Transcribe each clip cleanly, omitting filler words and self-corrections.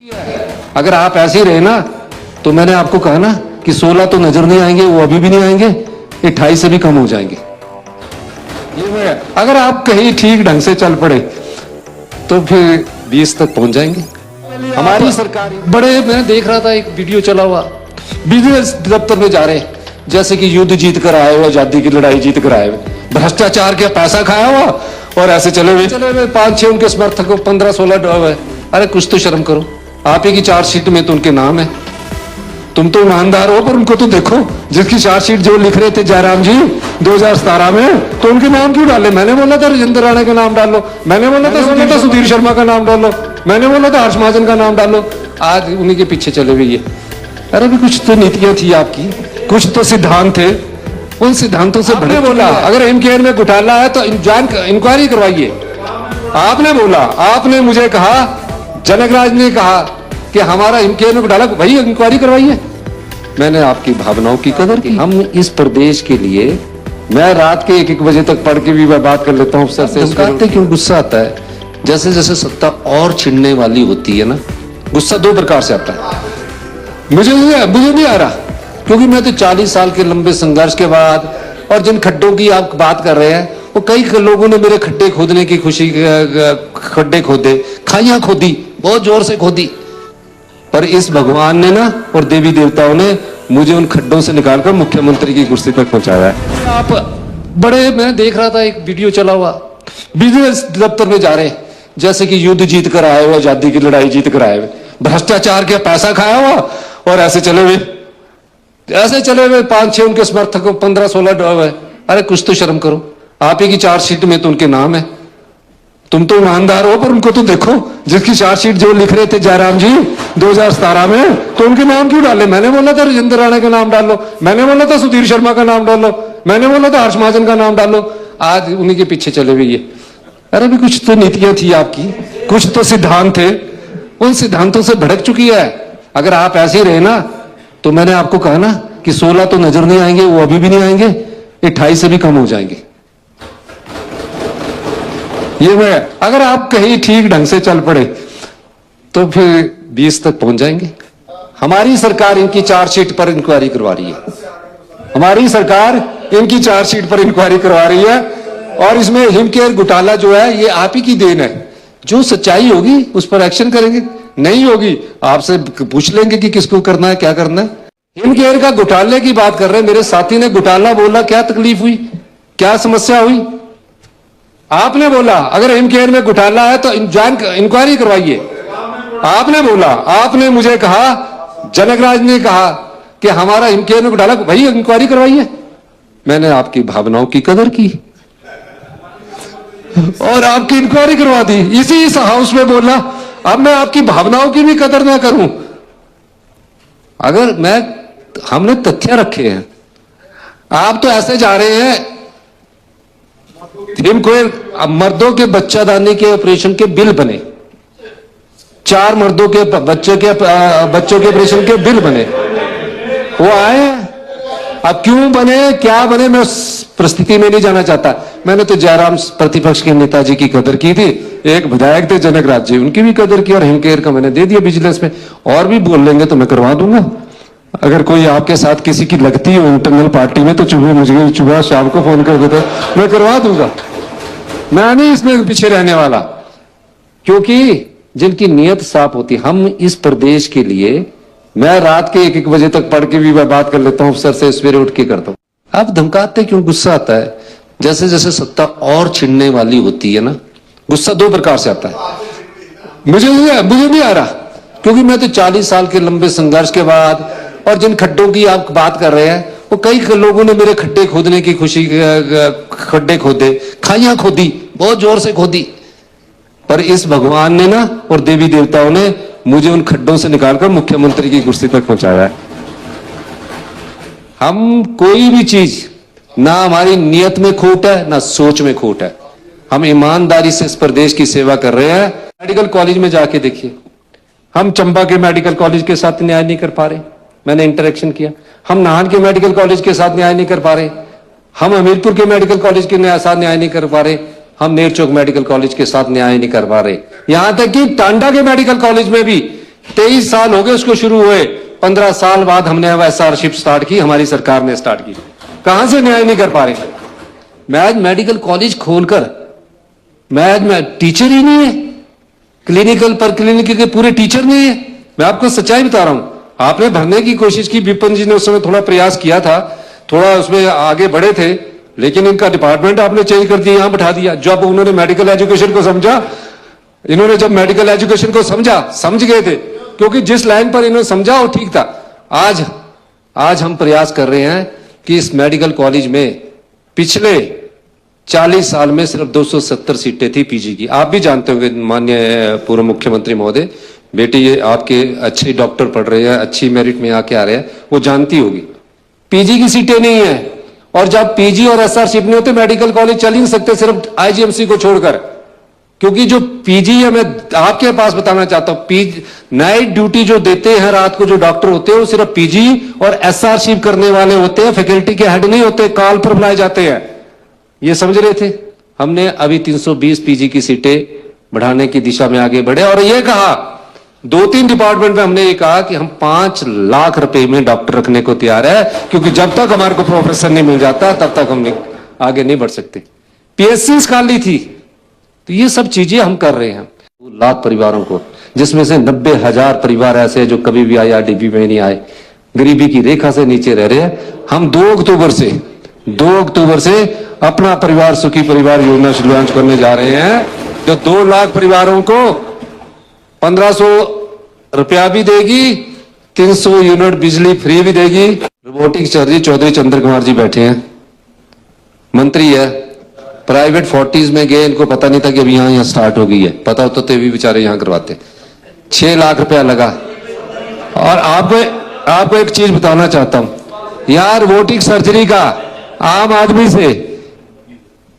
अगर आप ऐसे ही रहे ना तो मैंने आपको कहा ना कि 16 तो नजर नहीं आएंगे, वो अभी भी नहीं आएंगे, 28 से भी कम हो जाएंगे। ये अगर आप कहीं ठीक ढंग से चल पड़े तो फिर 20 तक पहुंच जाएंगे। हमारी सरकार बड़े, मैं देख रहा था एक वीडियो चला हुआ, बिजनेस दफ्तर में जा रहे जैसे कि युद्ध जीत कर आए हुए, आजादी की लड़ाई जीत कर आए हुए, भ्रष्टाचार के पैसा खाया हुआ और ऐसे चले हुए 5-6 उनके समर्थक 15-16 डॉब है। अरे कुछ तो शर्म करो, आप ही की चार्जशीट में तो उनके नाम है, तुम तो ईमानदार हो, पर उनको तो देखो जिसकी चार्जशीट जो लिख रहे थे जयराम जी 2017 में, तो उनके नाम क्यों डाले? मैंने बोला था राजेंद्र राणा का नाम डालो, मैंने बोला था सुधीर शर्मा का नाम डालो, मैंने बोला था हर्ष महाजन का नाम डालो, आज उन्हीं के पीछे चले हुए ये। अरे भी कुछ तो नीतियां थी आपकी, कुछ तो सिद्धांत थे, उन सिद्धांतों से भड़के बोला अगर एमकेएन में घोटाला है तो इंक्वायरी करवाइए। आपने बोला, आपने मुझे कहा, जनकराज ने कहा कि हमारा एमकेएन में घोटाला, वही इंक्वायरी करवाइए। मैंने आपकी भावनाओं की कदर की। हम इस प्रदेश के लिए, मैं रात के 1-1 बजे तक पढ़ के भी मैं बात कर लेता हूँ अफसर से। धमकाते क्यों? गुस्सा आता है। जैसे जैसे सत्ता और छिनने वाली होती है ना, गुस्सा 2 प्रकार से आता है। मुझे नहीं आ रहा, क्योंकि मैं तो 40 साल के लंबे संघर्ष के बाद, और जिन खड्डों की आप बात कर रहे हैं, वो कई लोगों ने मेरे खड्डे खोदने की खुशी, खड्डे खोदे, खाइयां खोदी, बहुत जोर से खोदी, पर इस भगवान ने ना और देवी देवताओं ने मुझे उन खड्डों से निकालकर मुख्यमंत्री की कुर्सी तक पहुंचाया है। आप बड़े, मैं देख रहा था एक वीडियो चला हुआ, बिजनेस दफ्तर में जा रहे जैसे कि युद्ध जीत कर आए हुए, आजादी की लड़ाई जीत कर आए हुए, भ्रष्टाचार के पैसा खाया हुआ और ऐसे चले हुए 5-6 उनके समर्थक 15-16 डॉब है। अरे कुछ तो शर्म करो, आप ही की चार्जशीट में तो उनके नाम है, तुम तो ईमानदार हो, पर उनको तो देखो जिसकी चार्जशीट जो लिख रहे थे जयराम जी 2017 में, तो उनके नाम क्यों डाले? मैंने बोला था राजेंद्र राणा का नाम डालो, मैंने बोला था सुधीर शर्मा का नाम डालो, मैंने बोला था हर्ष महाजन का नाम डालो, आज उन्हीं के पीछे चले हुए ये। अरे भी कुछ तो नीतियां थी आपकी, कुछ तो सिद्धांत थे, उन सिद्धांतों से भड़क चुकी है। अगर आप ऐसे ही रहे ना तो मैंने आपको कहा ना कि 16 तो नजर नहीं आएंगे, वो अभी भी नहीं आएंगे, 28 से भी कम हो जाएंगे। ये मैं, अगर आप कहीं ठीक ढंग से चल पड़े तो फिर 20 तक पहुंच जाएंगे। हमारी सरकार इनकी चार्जशीट पर इंक्वायरी करवा रही है, हमारी सरकार इनकी चार्जशीट पर इंक्वायरी करवा रही है, और इसमें हिमकेयर घोटाला जो है ये आप ही की देन है। जो सच्चाई होगी उस पर एक्शन करेंगे, नहीं होगी आपसे पूछ लेंगे कि किसको करना है, क्या करना है। हिमकेयर का घोटाले की बात कर रहे हैं, मेरे साथी ने घोटाला बोला, क्या तकलीफ हुई, क्या समस्या हुई? आपने बोला अगर एमकेएन में घोटाला है तो इंक्वायरी करवाइए। आपने बोला, आपने मुझे कहा, जनकराज ने कहा कि हमारा एमकेएन में घोटाला, वही इंक्वायरी करवाइए। मैंने आपकी भावनाओं की कदर की और आपकी इंक्वायरी करवा दी, इसी इस हाउस में बोला। अब मैं आपकी भावनाओं की भी कदर ना करूं? अगर हमने तथ्य रखे हैं, आप तो ऐसे जा रहे हैं, मर्दों के बच्चादानी के ऑपरेशन के बिल बने, 4 मर्दों के बच्चों के ऑपरेशन के बिल बने, वो आए। अब क्यों बने, क्या बने, मैं उस परिस्थिति में नहीं जाना चाहता। मैंने तो जयराम प्रतिपक्ष के नेताजी की कदर की थी, एक विधायक थे जनकराज जी, उनकी भी कदर की, और हिमकेयर का मैंने दे दिया विजिलेंस में। और भी बोल लेंगे तो मैं करवा दूंगा। अगर कोई आपके साथ किसी की लगती हो इंटरनल पार्टी में तो सुबह शाम को फोन कर देते, मैं करवा दूंगा। मैं नहीं इसमें पीछे रहने वाला, क्योंकि जिनकी नीयत साफ होती, हम इस प्रदेश के लिए, मैं रात के 1-1 बजे तक पढ़ के भी मैं बात कर लेता हूँ अफसर से, सवेरे उठ के करता हूँ। आप धमकाते क्यों? गुस्सा आता है। जैसे जैसे सत्ता और छिनने वाली होती है ना, गुस्सा 2 प्रकार से आता है। मुझे नहीं आ रहा, क्योंकि मैं तो 40 साल के लंबे संघर्ष के बाद, और जिन खड्डों की आप बात कर रहे हैं, वो कई लोगों ने मेरे खड्डे खोदने की खुशी, खड्डे खोदे, खाइयां खोदी, बहुत जोर से खोदी, पर इस भगवान ने ना और देवी देवताओं ने मुझे उन खड्डों से निकालकर मुख्यमंत्री की कुर्सी तक पहुंचाया है। हम कोई भी चीज, ना हमारी नियत में खोट है, ना सोच में खोट है, हम ईमानदारी से इस प्रदेश की सेवा कर रहे हैं। मेडिकल कॉलेज में जाके देखिए, हम चंबा के मेडिकल कॉलेज के साथ न्याय नहीं कर पा रहे, मैंने इंटरेक्शन किया। हम नाहन के मेडिकल कॉलेज के साथ न्याय नहीं कर पा रहे, हम हमीरपुर के मेडिकल कॉलेज के साथ न्याय नहीं कर पा रहे, हम नेरचौक मेडिकल कॉलेज के साथ न्याय नहीं कर पा रहे। यहां तक कि टांडा के मेडिकल कॉलेज में भी 23 साल हो गए उसको शुरू हुए, 15 साल बाद हमने अब एसआरशिप स्टार्ट की, हमारी सरकार ने स्टार्ट की। कहां से न्याय नहीं कर पा रहे? मैं आज मेडिकल कॉलेज खोलकर, मैं आज टीचर ही नहीं है, क्लिनिकल पर क्लिनिक के पूरे टीचर नहीं है। मैं आपको सच्चाई बता रहा हूं। आपने भरने की कोशिश की, विपिन जी ने उस समय थोड़ा प्रयास किया था, थोड़ा उसमें आगे बढ़े थे, लेकिन इनका डिपार्टमेंट आपने चेंज कर दिया, यहां बैठा दिया। जब उन्होंने मेडिकल एजुकेशन को समझा, इन्होंने जब मेडिकल एजुकेशन को समझ गए थे, क्योंकि जिस लाइन पर इन्होंने समझा वो ठीक था। आज हम प्रयास कर रहे हैं कि इस मेडिकल कॉलेज में पिछले 40 साल में सिर्फ 270 सीटें थी पीजी की। आप भी जानते होंगे माननीय पूर्व मुख्यमंत्री महोदय, बेटी ये आपके अच्छे डॉक्टर पढ़ रहे हैं, अच्छी मेरिट में आके आ रहे हैं, वो जानती होगी पीजी की सीटें नहीं है। और जब पीजी और एसआरशिप नहीं होते मेडिकल कॉलेज चल ही नहीं सकते, सिर्फ आईजीएमसी को छोड़कर। क्योंकि जो पीजी है, मैं आपके पास बताना चाहता हूं, पीजी नाइट ड्यूटी जो देते हैं रात को जो डॉक्टर होते हैं, वो सिर्फ पीजी और एसआरशिप करने वाले होते हैं, फैकल्टी के हेड नहीं होते, कॉल पर बुलाए जाते हैं। ये समझ रहे थे? हमने अभी 320 पीजी की सीटें बढ़ाने की दिशा में आगे बढ़े और ये कहा, 2-3 डिपार्टमेंट में हमने ये कहा कि हम 5 लाख रुपए में डॉक्टर रखने को तैयार है, क्योंकि जब तक हमारे को प्रोफेसर नहीं मिल जाता तब तक हम आगे नहीं बढ़ सकते। पीएससी खाली थी, तो ये सब चीजें हम कर रहे हैं। 2 लाख परिवारों को, जिसमें से 90,000 परिवार ऐसे हैं जो कभी भी आईआरडीपी में नहीं आए, गरीबी की रेखा से नीचे रह रहे हैं। हम 2 अक्टूबर से अपना परिवार सुखी परिवार योजना शुरू करने जा रहे हैं, जो 2 लाख परिवारों को 1500 रुपया भी देगी, 300 यूनिट बिजली फ्री भी देगी। रोबोटिक सर्जरी चौधरी चंद्र कुमार जी बैठे हैं, मंत्री है, प्राइवेट 40s में गए, इनको पता नहीं था कि अभी यहाँ स्टार्ट हो गई है, पता होता तो भी बेचारे यहाँ करवाते। 6 लाख रुपया लगा। और आपको एक चीज बताना चाहता हूं, यार रोबोटिक सर्जरी का आम आदमी से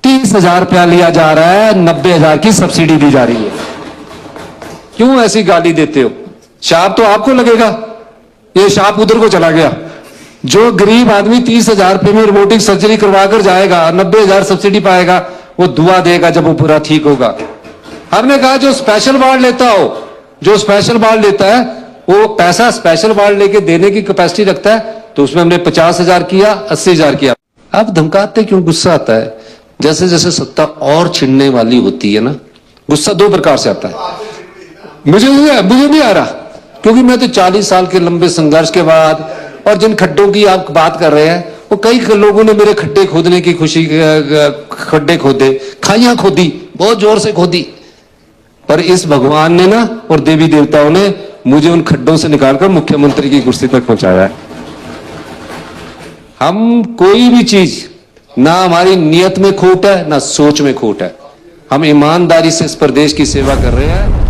30,000 रुपया लिया जा रहा है, 90,000 की सब्सिडी दी जा रही है। क्यों ऐसी गाली देते हो? शाप तो आपको लगेगा, ये शाप उधर को चला गया। जो गरीब आदमी 30,000 रुपये में रोबोटिक सर्जरी करवा कर जाएगा, 90,000 सब्सिडी पाएगा, वो दुआ देगा जब वो पूरा ठीक होगा। हमने कहा जो स्पेशल वार्ड लेता हो, जो स्पेशल वार्ड लेता है, वो पैसा स्पेशल वार्ड लेके देने की कैपेसिटी रखता है, तो उसमें हमने 50,000 किया, 80,000 किया। अब धमकाते क्यों? गुस्सा आता है। जैसे जैसे सत्ता और छिड़ने वाली होती है ना, गुस्सा 2 प्रकार से आता है। मुझे नहीं आ रहा, क्योंकि मैं तो 40 साल के लंबे संघर्ष के बाद, और जिन खड्डों की आप बात कर रहे हैं, वो कई लोगों ने मेरे खड्डे खोदने की खुशी, खड्डे खोदे, खाइयां खोदी, बहुत जोर से खोदी, पर इस भगवान ने ना और देवी देवताओं ने मुझे उन खड्डों से निकालकर मुख्यमंत्री की कुर्सी तक पहुंचाया है। हम कोई भी चीज, ना हमारी नियत में खोट है, ना सोच में खोट है। हम ईमानदारी से इस प्रदेश की सेवा कर रहे हैं।